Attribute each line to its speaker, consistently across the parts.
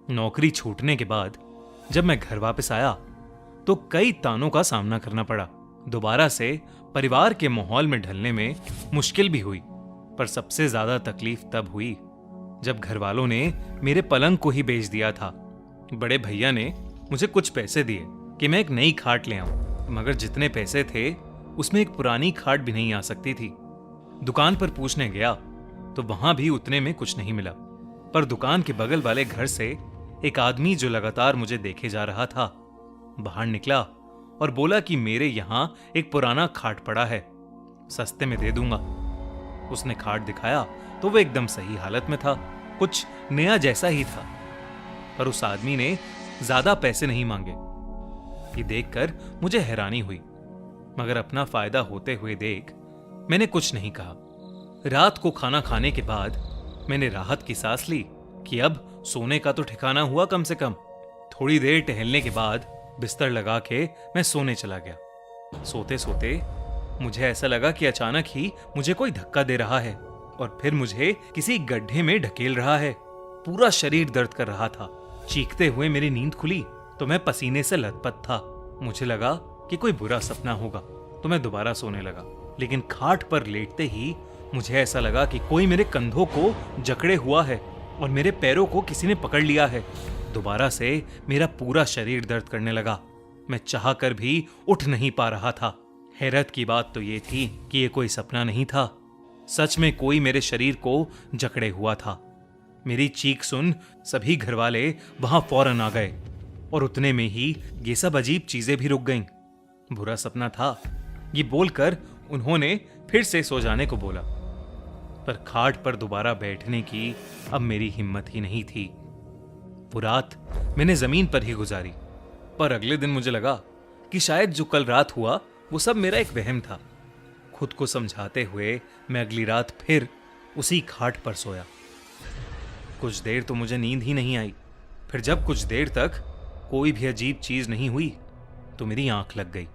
Speaker 1: नौकरी छूटने के बाद जब मैं घर वापस आया तो कई तानों का सामना करना पड़ा। दोबारा से परिवार के माहौल में ढलने में मुश्किल भी हुई, पर सबसे ज्यादा तकलीफ तब हुई जब घर वालों ने मेरे पलंग को ही बेच दिया था। बड़े भैया ने मुझे कुछ पैसे दिए कि मैं एक नई खाट ले आऊं, मगर जितने पैसे थे उसमें एक पुरानी खाट भी नहीं आ सकती थी। दुकान पर पूछने गया तो वहां भी उतने में कुछ नहीं मिला, पर दुकान के बगल वाले घर से एक आदमी जो लगातार मुझे देखे जा रहा था बाहर निकला और बोला कि मेरे यहां एक पुराना खाट पड़ा है, सस्ते में दे दूंगा। उसने खाट दिखाया तो वो एकदम सही हालत में था, कुछ नया जैसा ही था, पर उस आदमी ने ज्यादा पैसे नहीं मांगे। ये देखकर मुझे हैरानी हुई, मगर अपना फायदा होते हुए देख मैंने कुछ नहीं कहा। रात को खाना खाने के बाद मैंने राहत की सांस ली कि अब सोने का तो ठिकाना हुआ कम से कम। थोड़ी देर टहलने के बाद बिस्तर लगा के मैं सोने चला गया। सोते सोते मुझे ऐसा लगा कि अचानक ही मुझे कोई धक्का दे रहा है और फिर मुझे किसी गड्ढे में ढकेल रहा है। पूरा शरीर दर्द कर रहा था। चीखते हुए मेरी नींद खुली तो मैं पसीने से लथपथ था। मुझे लगा कि कोई बुरा सपना होगा तो मैं दोबारा सोने लगा, लेकिन खाट पर लेटते ही मुझे ऐसा लगा कि कोई मेरे कंधों को जकड़े हुआ है और मेरे पैरों को किसी ने पकड़ लिया है। दोबारा से मेरा पूरा शरीर दर्द करने लगा। मैं चाहकर भी उठ नहीं पा रहा था। हैरत की बात तो ये थी कि ये कोई सपना नहीं था, सच में कोई मेरे शरीर को जकड़े हुआ था। मेरी चीख सुन सभी घरवाले वहां फौरन आ गए और उतने में ही ये सब अजीब चीजें भी रुक गईं। बुरा सपना था, ये बोलकर उन्होंने फिर से सो जाने को बोला, पर खाट पर दोबारा बैठने की अब मेरी हिम्मत ही नहीं थी। वो रात मैंने जमीन पर ही गुजारी, पर अगले दिन मुझे लगा कि शायद जो कल रात हुआ वो सब मेरा एक वहम था। खुद को समझाते हुए मैं अगली रात फिर उसी खाट पर सोया। कुछ देर तो मुझे नींद ही नहीं आई। फिर जब कुछ देर तक कोई भी अजीब चीज नहीं हुई तो मेरी आंख लग गई,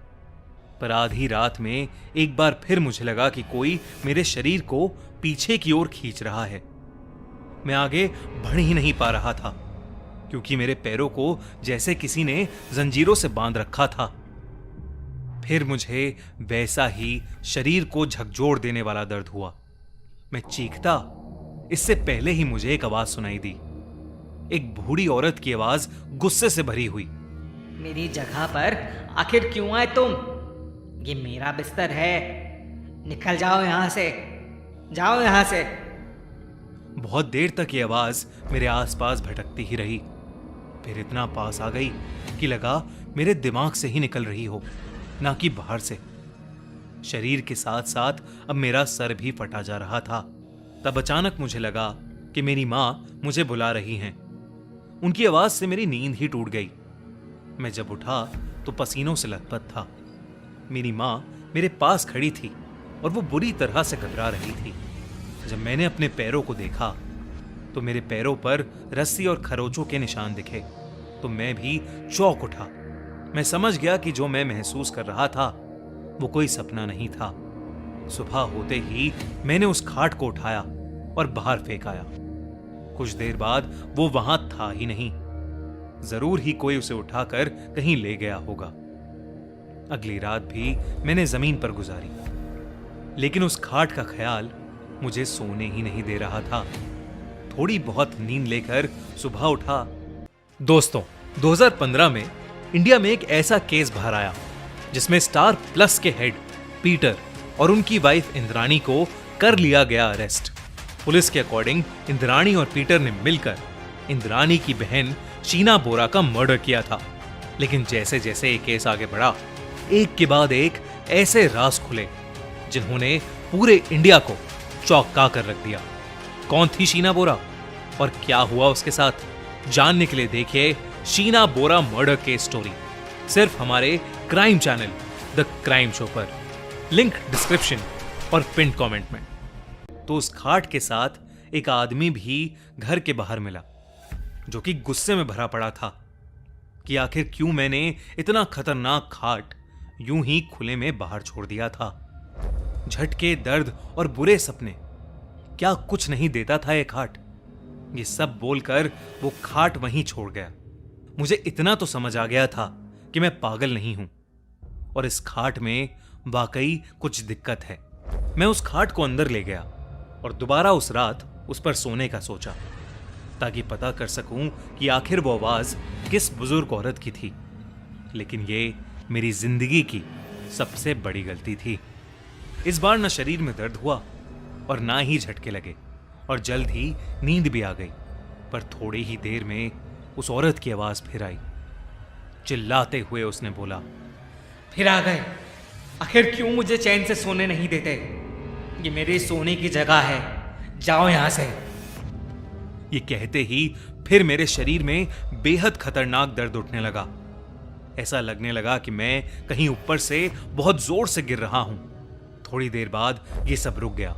Speaker 1: पर आधी रात में एक बार फिर मुझे लगा कि कोई मेरे शरीर को पीछे की ओर खींच रहा है। मैं आगे बढ़ ही नहीं पा रहा था क्योंकि मेरे पैरों को जैसे किसी ने जंजीरों से बांध रखा था। फिर मुझे वैसा ही शरीर को झकझोर देने वाला दर्द हुआ। मैं चीखता, इससे पहले ही मुझे एक आवाज सुनाई दी। एक बूढ़ी औरत की आवाज गुस्से से भरी हुई।
Speaker 2: मेरी जगह पर आखिर क्यों आए तुम? ये मेरा बिस्तर है, निकल जाओ यहां से, जाओ यहां से।
Speaker 1: बहुत देर तक ये आवाज मेरे आसपास भटकती ही रही, फिर इतना पास आ गई कि लगा मेरे दिमाग से ही निकल रही हो, ना कि बाहर से। शरीर के साथ साथ अब मेरा सर भी फटा जा रहा था। तब अचानक मुझे लगा कि मेरी मां मुझे बुला रही हैं। उनकी आवाज से मेरी नींद ही टूट गई। मैं जब उठा तो पसीनों से लथपथ था। मेरी मां मेरे पास खड़ी थी और वो बुरी तरह से घबरा रही थी। जब मैंने अपने पैरों को देखा तो मेरे पैरों पर रस्सी और खरोचों के निशान दिखे तो मैं भी चौंक उठा। मैं समझ गया कि जो मैं महसूस कर रहा था वो कोई सपना नहीं था। सुबह होते ही मैंने उस खाट को उठाया और बाहर फेंक आया। कुछ देर बाद वो वहां था ही नहीं। जरूर ही कोई उसे उठाकर कहीं ले गया होगा। अगली रात भी मैंने जमीन पर गुजारी, लेकिन उस खाट का ख्याल मुझे सोने ही नहीं दे रहा था। थोड़ी बहुत नींद लेकर सुबह उठा। दोस्तों, 2015 में इंडिया में एक ऐसा केस बाहर आया जिसमें स्टार प्लस के हेड पीटर और उनकी वाइफ इंद्राणी को कर लिया गया अरेस्ट। पुलिस के अकॉर्डिंग इंद्राणी और पीटर ने मिलकर इंद्राणी की बहन शीना बोरा का मर्डर किया था। लेकिन जैसे जैसे ये केस आगे बढ़ा, एक के बाद एक ऐसे राज खुले जिन्होंने पूरे इंडिया को चौंका कर रख दिया। कौन थी शीना बोरा और क्या हुआ उसके साथ, जानने के लिए देखिए शीना बोरा मर्डर केस स्टोरी, सिर्फ हमारे crime channel the crime show पर। लिंक डिस्क्रिप्शन और पिन कमेंट में। तो उस खाट के साथ एक आदमी भी घर के बाहर मिला जो कि गुस्से में भरा पड़ा था कि आखिर क्यों मैंने इतना खतरनाक खाट यूं ही खुले में बाहर छोड़ दिया था। झटके, दर्द और बुरे सपने, क्या कुछ नहीं देता था ये खाट? ये सब बोलकर वो खाट वहीं छोड़ गया। मुझे इतना तो समझ आ गया था कि मैं पागल नहीं हूं और इस खाट में वाकई कुछ दिक्कत है। मैं उस खाट को अंदर ले गया और दोबारा उस रात उस पर सोने का सोचा, ताकि पता कर सकूं कि आखिर वो आवाज किस बुजुर्ग औरत की थी। लेकिन ये मेरी जिंदगी की सबसे बड़ी गलती थी। इस बार न शरीर में दर्द हुआ और ना ही झटके लगे और जल्द ही नींद भी आ गई। पर थोड़ी ही देर में उस औरत की आवाज फिर आई। चिल्लाते हुए उसने बोला,
Speaker 2: फिर आ गए। आखिर क्यों मुझे चैन से सोने नहीं देते? ये मेरी सोने की जगह है, जाओ यहां से।
Speaker 1: ये कहते ही फिर मेरे शरीर में बेहद खतरनाक दर्द उठने लगा। ऐसा लगने लगा कि मैं कहीं ऊपर से बहुत जोर से गिर रहा हूं। थोड़ी देर बाद ये सब रुक गया,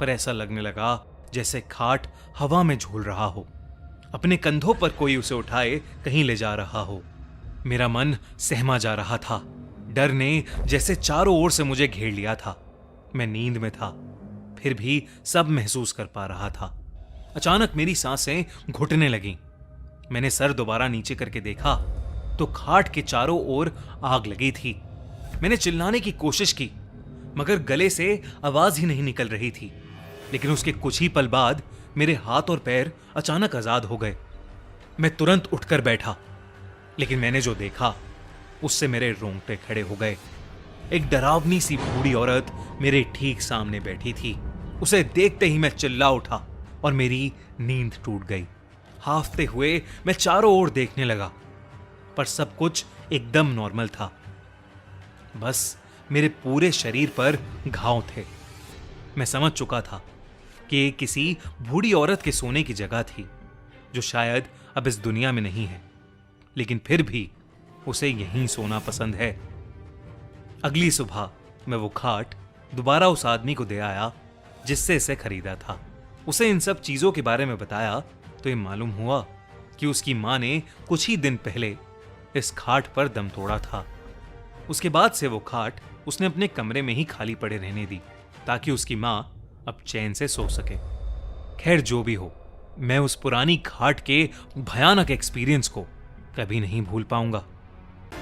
Speaker 1: पर ऐसा लगने लगा जैसे खाट हवा में झूल रहा हो, अपने कंधों पर कोई उसे उठाए कहीं ले जा रहा हो। मेरा मन सहमा जा रहा था। डर ने जैसे चारों ओर से मुझे घेर लिया था। मैं नींद में था, फिर भी सब महसूस कर पा रहा था। अचानक मेरी सांसें घुटने लगीं। मैंने सर दोबारा नीचे करके देखा तो खाट के चारों ओर आग लगी थी। मैंने चिल्लाने की कोशिश की, मगर गले से आवाज ही नहीं निकल रही थी। लेकिन उसके कुछ ही पल बाद मेरे हाथ और पैर अचानक आजाद हो गए। मैं तुरंत उठकर बैठा, लेकिन मैंने जो देखा उससे मेरे रोंगटे खड़े हो गए। एक डरावनी सी बूढ़ी औरत मेरे ठीक सामने बैठी थी। उसे देखते ही मैं चिल्ला उठा और मेरी नींद टूट गई। हाफते हुए मैं चारों ओर देखने लगा, पर सब कुछ एकदम नॉर्मल था। बस मेरे पूरे शरीर पर घाव थे। मैं समझ चुका था कि ये किसी बूढ़ी औरत के सोने की जगह थी, जो शायद अब इस दुनिया में नहीं है, लेकिन फिर भी उसे यहीं सोना पसंद है। अगली सुबह मैं वो खाट दोबारा उस आदमी को दे आया जिससे इसे खरीदा था। उसे इन सब चीजों के बारे में बताया तो ये मालूम हुआ कि उसकी मां ने कुछ ही दिन पहले इस खाट पर दम तोड़ा था। उसके बाद से वो खाट उसने अपने कमरे में ही खाली पड़े रहने दी, ताकि उसकी मां अब चैन से सो सके। खैर, जो भी हो, मैं उस पुरानी खाट के भयानक एक्सपीरियंस को कभी नहीं भूल पाऊंगा।